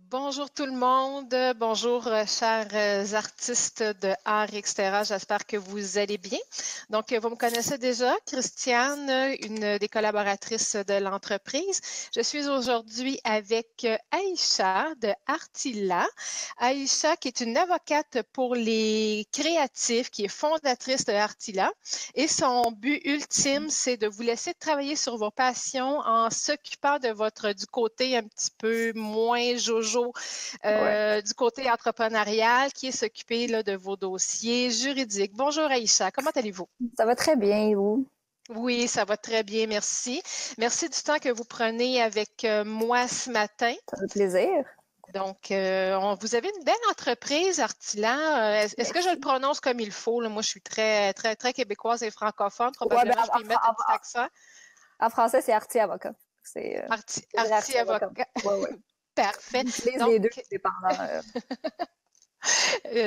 Bonjour tout le monde, bonjour chers artistes de art, etc. J'espère que vous allez bien. Donc, vous me connaissez déjà, Christiane, une des collaboratrices de l'entreprise. Je suis aujourd'hui avec Aïcha de Artila. Aïcha qui est une avocate pour les créatifs, qui est fondatrice de Artila. Et son but ultime, c'est de vous laisser travailler sur vos passions en s'occupant de du côté un petit peu moins jojo du côté entrepreneurial qui est s'occuper de vos dossiers juridiques. Bonjour Aïcha, comment allez-vous? Ça va très bien, et vous? Oui, ça va très bien, merci. Merci du temps que vous prenez avec moi ce matin. Ça fait plaisir. Donc, vous avez une belle entreprise, Artilan. Est-ce que je le Merci. prononce comme il faut? Là? Moi, je suis très, très, très québécoise et francophone. Ouais, ben, Probablement, je peux y mettre un petit accent. en français, c'est Artie Avocat. Je dirais Arti Artie Avocat. avocat. Ouais, ouais. Parfait. J'utilise Donc, les deux, dépendant.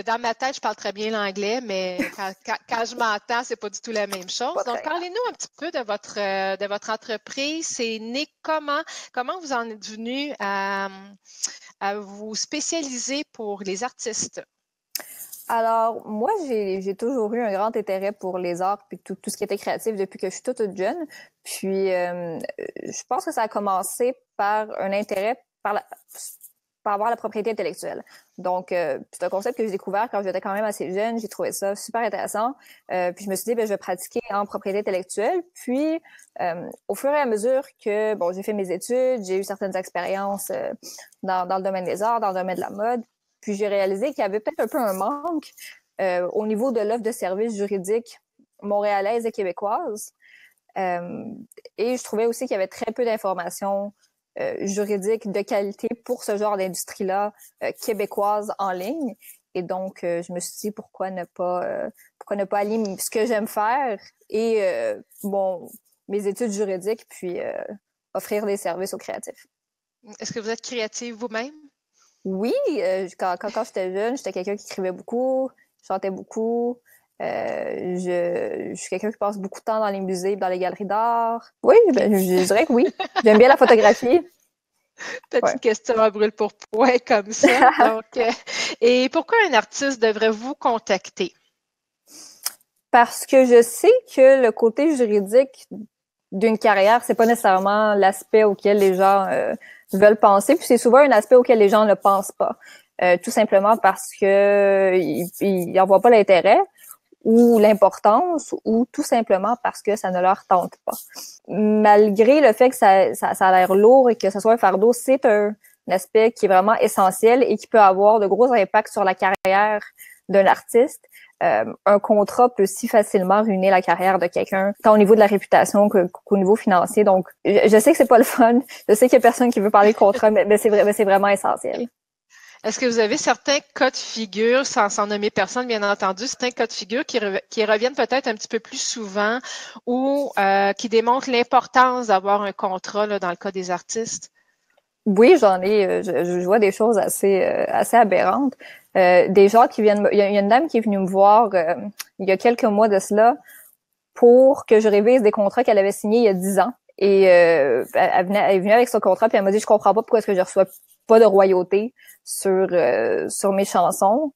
Dans ma tête, je parle très bien l'anglais, mais quand je m'entends, c'est pas du tout la même chose. Pas Donc, très grave. parlez-nous un petit peu de votre entreprise. C'est né comment? Comment vous en êtes venu à vous spécialiser pour les artistes? Alors, moi, j'ai toujours eu un grand intérêt pour les arts puis tout ce qui était créatif depuis que je suis toute jeune. Puis, je pense que ça a commencé par un intérêt par avoir la propriété intellectuelle. Donc, c'est un concept que j'ai découvert quand j'étais quand même assez jeune. J'ai trouvé ça super intéressant. Puis, je me suis dit, ben, je vais pratiquer en propriété intellectuelle. Puis, au fur et à mesure que, bon, j'ai fait mes études, j'ai eu certaines expériences dans le domaine des arts, dans le domaine de la mode. Puis j'ai réalisé qu'il y avait peut-être un peu un manque au niveau de l'offre de services juridiques montréalaise et québécoise. Euh, et je trouvais aussi qu'il y avait très peu d'informations juridiques de qualité pour ce genre d'industrie-là québécoise en ligne. Et donc, je me suis dit pourquoi ne pas allier ce que j'aime faire et bon, mes études juridiques, puis offrir des services aux créatifs. Est-ce que vous êtes créative vous-même? Oui, quand j'étais jeune, j'étais quelqu'un qui écrivait beaucoup, chantais beaucoup. Je suis quelqu'un qui passe beaucoup de temps dans les musées, dans les galeries d'art. Oui, ben, je dirais que oui. J'aime bien la photographie. Ouais. Petite question à brûle pour point comme ça. Donc, et pourquoi un artiste devrait vous contacter? Parce que je sais que le côté juridique d'une carrière, c'est pas nécessairement l'aspect auquel les gens veulent penser, puis c'est souvent un aspect auquel les gens ne pensent pas. Tout simplement parce que ils n'en voient pas l'intérêt ou l'importance, ou tout simplement parce que ça ne leur tente pas. Malgré le fait que ça a l'air lourd et que ce soit un fardeau, c'est un aspect qui est vraiment essentiel et qui peut avoir de gros impacts sur la carrière d'un artiste. Un contrat peut si facilement ruiner la carrière de quelqu'un, tant au niveau de la réputation qu'au niveau financier. Donc, je sais que c'est pas le fun. Je sais qu'il y a personne qui veut parler de contrat, mais c'est vraiment essentiel. Est-ce que vous avez certains cas de figure, sans nommer personne, bien entendu, certains cas de figure qui reviennent peut-être un petit peu plus souvent ou qui démontrent l'importance d'avoir un contrat là, dans le cas des artistes? Oui, j'en ai. Je vois des choses assez aberrantes. Des gens qui viennent. Il y a une dame qui est venue me voir il y a quelques mois de cela pour que je révise des contrats qu'elle avait signés il y a 10 ans. Et elle est venue avec son contrat puis elle m'a dit je comprends pas pourquoi est-ce que je reçois pas de royauté sur mes chansons.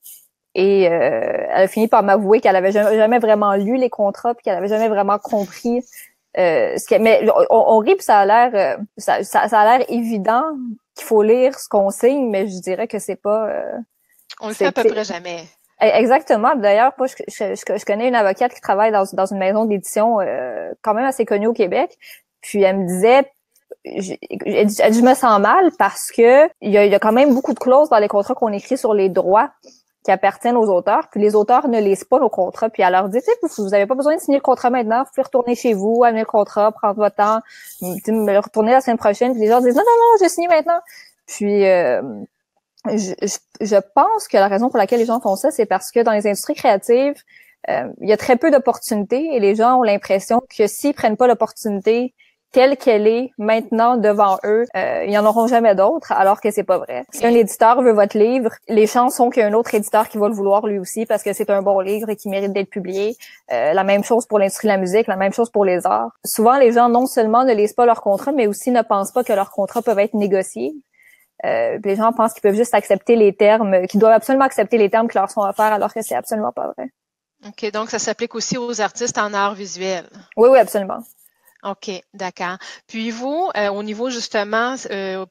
Et elle a fini par m'avouer qu'elle avait jamais vraiment lu les contrats puis qu'elle avait jamais vraiment compris mais on rit puis ça a l'air ça a l'air évident qu'il faut lire ce qu'on signe, mais je dirais que c'est pas On le fait à peu près jamais. exactement. D'ailleurs, moi, je connais une avocate qui travaille dans une maison d'édition quand même assez connue au Québec. Puis elle me disait, elle dit, je me sens mal parce que il y a quand même beaucoup de clauses dans les contrats qu'on écrit sur les droits qui appartiennent aux auteurs, puis les auteurs ne lisent pas nos contrats, puis elle leur dit, vous n'avez pas besoin de signer le contrat maintenant, vous pouvez retourner chez vous, amener le contrat, prendre votre temps, me le retourner la semaine prochaine, puis les gens disent, non, non, non, j'ai signé maintenant. Puis je pense que la raison pour laquelle les gens font ça, c'est parce que dans les industries créatives, il y a très peu d'opportunités et les gens ont l'impression que s'ils prennent pas l'opportunité telle qu'elle est maintenant devant eux, ils n'en auront jamais d'autres, alors que c'est pas vrai. Si un éditeur veut votre livre, les chances sont qu'il y a un autre éditeur qui va le vouloir lui aussi parce que c'est un bon livre et qui mérite d'être publié. La même chose pour l'industrie de la musique, la même chose pour les arts. Souvent, les gens non seulement ne lisent pas leur contrat, mais aussi ne pensent pas que leurs contrats peuvent être négociés. Puis les gens pensent qu'ils peuvent juste accepter les termes, qu'ils doivent absolument accepter les termes qui leur sont offerts, alors que c'est absolument pas vrai. OK, donc ça s'applique aussi aux artistes en art visuel. Oui, oui, absolument. OK, d'accord. Puis vous, au niveau justement,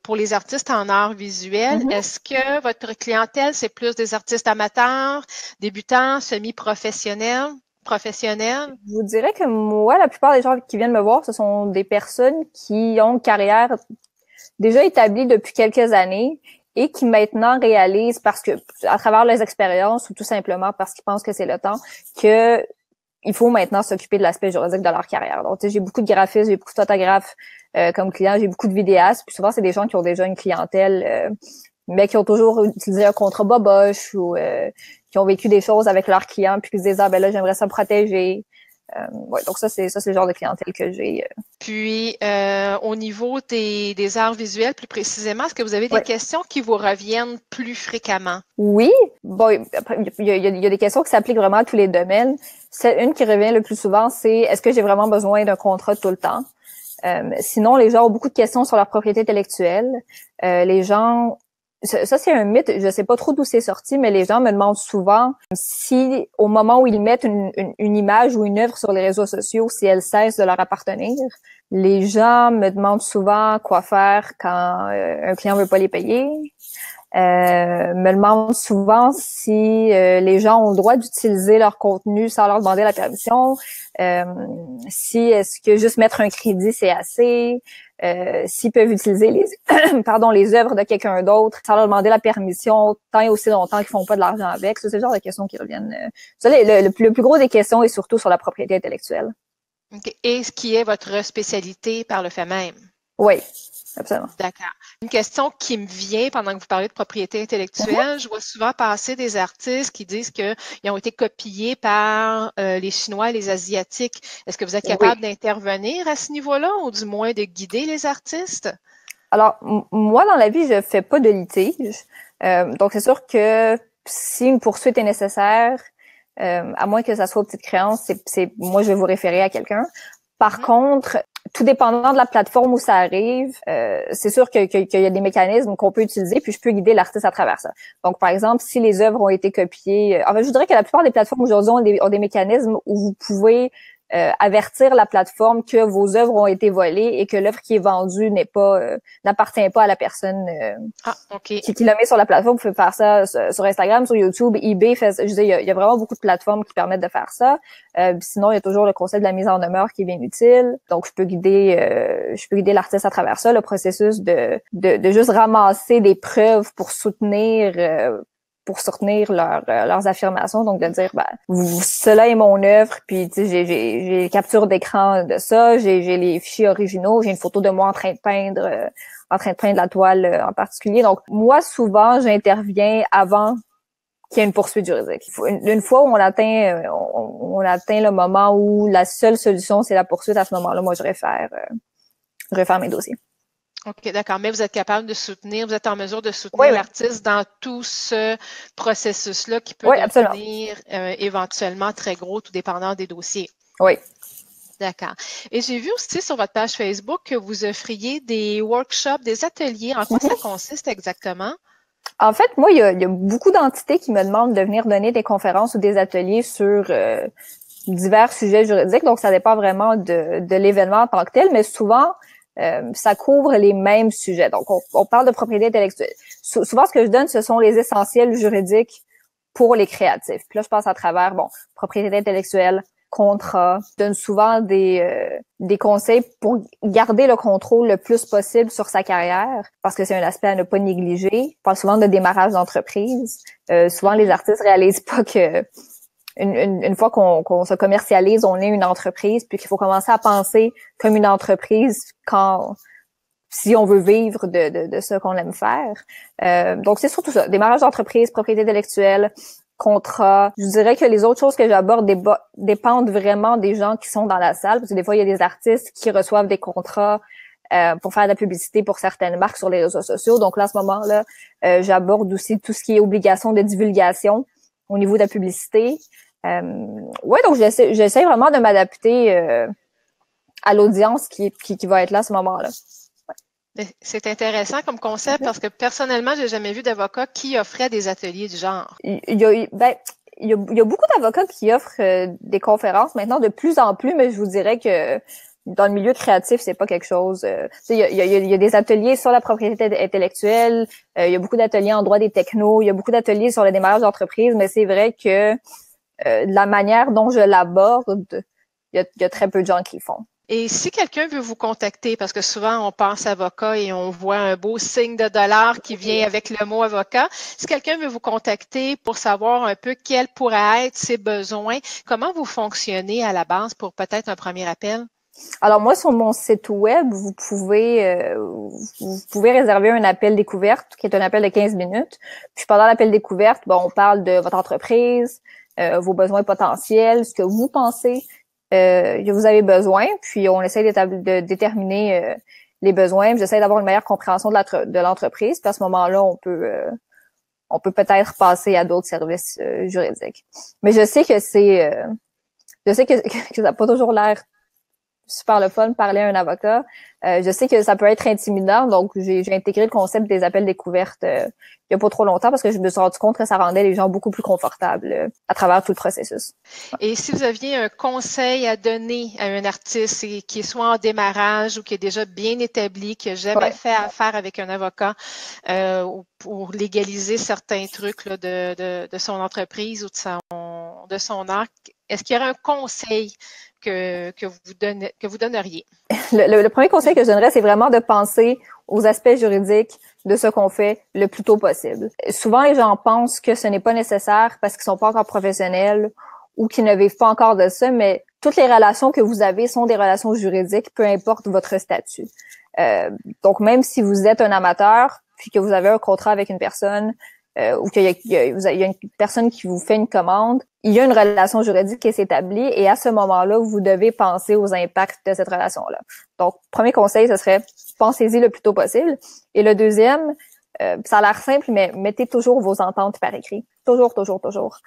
pour les artistes en art visuel, Mm-hmm. est-ce que votre clientèle, c'est plus des artistes amateurs, débutants, semi-professionnels, professionnels? Je vous dirais que moi, la plupart des gens qui viennent me voir, ce sont des personnes qui ont une carrière déjà établie depuis quelques années et qui maintenant réalisent, parce que à travers leurs expériences ou tout simplement parce qu'ils pensent que c'est le temps, que il faut maintenant s'occuper de l'aspect juridique de leur carrière. Donc, j'ai beaucoup de graphistes, j'ai beaucoup de photographes comme clients, j'ai beaucoup de vidéastes. Puis souvent, c'est des gens qui ont déjà une clientèle, mais qui ont toujours utilisé un contrat boboche ou qui ont vécu des choses avec leurs clients, puis qui se disent ah ben là, j'aimerais ça me protéger. Ouais, donc ça, c'est le genre de clientèle que j'ai. Puis, au niveau des arts visuels, plus précisément, est-ce que vous avez des Ouais. questions qui vous reviennent plus fréquemment? Oui, bon, après, il y a des questions qui s'appliquent vraiment à tous les domaines. Une qui revient le plus souvent, c'est est-ce que j'ai vraiment besoin d'un contrat tout le temps? Sinon, les gens ont beaucoup de questions sur leur propriété intellectuelle. Les gens, ça c'est un mythe, je sais pas trop d'où c'est sorti, mais les gens me demandent souvent si, au moment où ils mettent une image ou une œuvre sur les réseaux sociaux, si elle cesse de leur appartenir. Les gens me demandent souvent quoi faire quand un client veut pas les payer. Me demandent souvent si les gens ont le droit d'utiliser leur contenu sans leur demander la permission. Si est-ce que juste mettre un crédit, c'est assez. S'ils peuvent utiliser les les œuvres de quelqu'un d'autre sans leur demander la permission tant et aussi longtemps qu'ils font pas de l'argent avec. Ça, c'est le genre de questions qui reviennent. Le plus gros des questions est surtout sur la propriété intellectuelle. Okay. Et ce qui est votre spécialité par le fait même? Oui, absolument. D'accord. Une question qui me vient pendant que vous parlez de propriété intellectuelle, je vois souvent passer des artistes qui disent qu'ils ont été copiés par les Chinois et les Asiatiques. Est-ce que vous êtes capable d'intervenir à ce niveau-là ou du moins de guider les artistes? Alors, moi, dans la vie, je fais pas de litige. Donc, c'est sûr que si une poursuite est nécessaire, à moins que ça soit aux petites créances, moi, je vais vous référer à quelqu'un. Par contre, tout dépendant de la plateforme où ça arrive, c'est sûr qu'il y a des mécanismes qu'on peut utiliser, puis je peux guider l'artiste à travers ça. Donc, par exemple, si les œuvres ont été copiées, en fait, je dirais que la plupart des plateformes aujourd'hui ont des mécanismes où vous pouvez avertir la plateforme que vos œuvres ont été volées et que l'œuvre qui est vendue n'appartient pas à la personne qui l'a mis sur la plateforme. Vous pouvez faire ça sur Instagram, sur YouTube, eBay. Je veux dire, il y a vraiment beaucoup de plateformes qui permettent de faire ça. Sinon, il y a toujours le concept de la mise en demeure qui est bien utile. Donc, je peux guider l'artiste à travers ça, le processus de juste ramasser des preuves pour soutenir leurs affirmations, donc de dire cela est mon œuvre, puis j'ai les captures d'écran de ça, j'ai les fichiers originaux, j'ai une photo de moi en train de peindre la toile en particulier. Donc moi souvent j'interviens avant qu'il y ait une poursuite juridique. Une fois où on atteint le moment où la seule solution c'est la poursuite, à ce moment-là, moi je réfère mes dossiers. OK, d'accord. Mais vous êtes capable de soutenir, vous êtes en mesure de soutenir l'artiste dans tout ce processus-là qui peut devenir éventuellement très gros, tout dépendant des dossiers. Oui. D'accord. Et j'ai vu aussi sur votre page Facebook que vous offriez des workshops, des ateliers. En quoi ça consiste exactement? En fait, moi, il y a beaucoup d'entités qui me demandent de venir donner des conférences ou des ateliers sur divers sujets juridiques. Donc, ça dépend vraiment de l'événement en tant que tel, mais souvent, ça couvre les mêmes sujets. Donc, on parle de propriété intellectuelle. Souvent, ce que je donne, ce sont les essentiels juridiques pour les créatifs. Puis là, je passe à travers, propriété intellectuelle, contrat. Je donne souvent des conseils pour garder le contrôle le plus possible sur sa carrière, parce que c'est un aspect à ne pas négliger. Je parle souvent de démarrage d'entreprise. Souvent, les artistes réalisent pas que une fois qu'on se commercialise, on est une entreprise, puis qu'il faut commencer à penser comme une entreprise si on veut vivre de ce qu'on aime faire. Donc, c'est surtout ça. Démarrage d'entreprise, propriété intellectuelle, contrat. Je dirais que les autres choses que j'aborde dépendent vraiment des gens qui sont dans la salle, parce que des fois, il y a des artistes qui reçoivent des contrats pour faire de la publicité pour certaines marques sur les réseaux sociaux. Donc là, à ce moment-là, j'aborde aussi tout ce qui est obligation de divulgation au niveau de la publicité. Donc j'essaie vraiment de m'adapter à l'audience qui va être là à ce moment-là. C'est intéressant comme concept parce que personnellement, j'ai jamais vu d'avocat qui offrait des ateliers du genre. Il y a, ben, il y a beaucoup d'avocats qui offrent des conférences maintenant de plus en plus, mais je vous dirais que dans le milieu créatif, c'est pas quelque chose. Il y a des ateliers sur la propriété intellectuelle, il y a beaucoup d'ateliers en droit des technos, il y a beaucoup d'ateliers sur le démarrage d'entreprise, mais c'est vrai que la manière dont je l'aborde, il y a très peu de gens qui le font. Et si quelqu'un veut vous contacter, parce que souvent on pense avocat et on voit un beau signe de dollar qui vient avec le mot avocat, si quelqu'un veut vous contacter pour savoir un peu quels pourraient être ses besoins, comment vous fonctionnez à la base pour peut-être un premier appel? Alors moi, sur mon site web, vous pouvez réserver un appel découverte, qui est un appel de 15 minutes. Puis pendant l'appel découverte, bon, on parle de votre entreprise, vos besoins potentiels, ce que vous pensez que vous avez besoin, puis on essaie de déterminer les besoins. J'essaie d'avoir une meilleure compréhension de l'entreprise. Puis à ce moment-là, on peut peut-être passer à d'autres services juridiques. Mais je sais que que ça n'a pas toujours l'air super le fun de parler à un avocat. Je sais que ça peut être intimidant, donc j'ai intégré le concept des appels découvertes il y a pas trop longtemps parce que je me suis rendu compte que ça rendait les gens beaucoup plus confortables à travers tout le processus. Et si vous aviez un conseil à donner à un artiste qui est soit en démarrage ou qui est déjà bien établi, qui n'a jamais fait affaire avec un avocat pour légaliser certains trucs là, de son entreprise ou de son art, est-ce qu'il y aurait un conseil que vous donneriez? Le premier conseil que je donnerais, c'est vraiment de penser aux aspects juridiques de ce qu'on fait le plus tôt possible. Souvent, les gens pensent que ce n'est pas nécessaire parce qu'ils sont pas encore professionnels ou qu'ils ne vivent pas encore de ça, mais toutes les relations que vous avez sont des relations juridiques, peu importe votre statut. Donc, même si vous êtes un amateur, puis que vous avez un contrat avec une personne, ou qu'il y a une personne qui vous fait une commande, il y a une relation juridique qui s'établit et à ce moment-là, vous devez penser aux impacts de cette relation-là. Donc, premier conseil, ce serait pensez-y le plus tôt possible. Et le deuxième, ça a l'air simple, mais mettez toujours vos ententes par écrit. Toujours, toujours, toujours.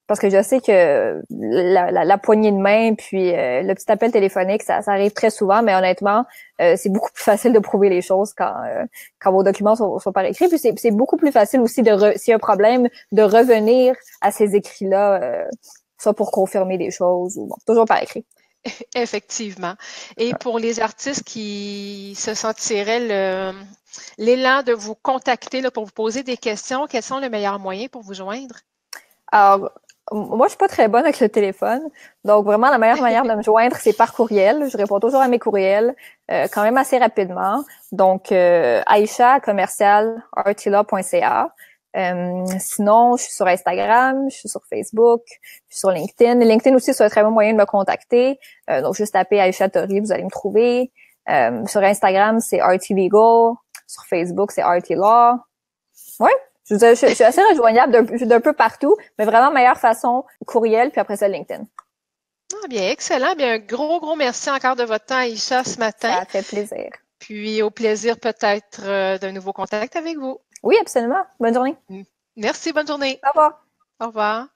Parce que je sais que la poignée de main puis le petit appel téléphonique, ça arrive très souvent, mais honnêtement, c'est beaucoup plus facile de prouver les choses quand vos documents sont par écrit. Puis c'est beaucoup plus facile aussi s'il y a un problème, de revenir à ces écrits-là, soit pour confirmer des choses ou bon, toujours par écrit. Effectivement. Et pour les artistes qui se sentiraient l'élan de vous contacter là, pour vous poser des questions, quels sont les meilleurs moyens pour vous joindre? Alors, moi, je suis pas très bonne avec le téléphone. Donc, vraiment, la meilleure manière de me joindre, c'est par courriel. Je réponds toujours à mes courriels, quand même assez rapidement. Donc, aisha@artila.ca. Sinon, je suis sur Instagram, je suis sur Facebook, je suis sur LinkedIn. LinkedIn aussi, c'est un très bon moyen de me contacter. Donc, juste taper Aisha Tori, vous allez me trouver. Sur Instagram, c'est RT Legal. Sur Facebook, c'est RT Law. Ouais. Je suis assez rejoignable d'un peu partout, mais vraiment meilleure façon, courriel, puis après ça, LinkedIn. Ah, bien, excellent. Bien, un gros merci encore de votre temps, Aisha, ce matin. Ça fait plaisir. Puis au plaisir peut-être d'un nouveau contact avec vous. Oui, absolument. Bonne journée. Merci, bonne journée. Au revoir. Au revoir.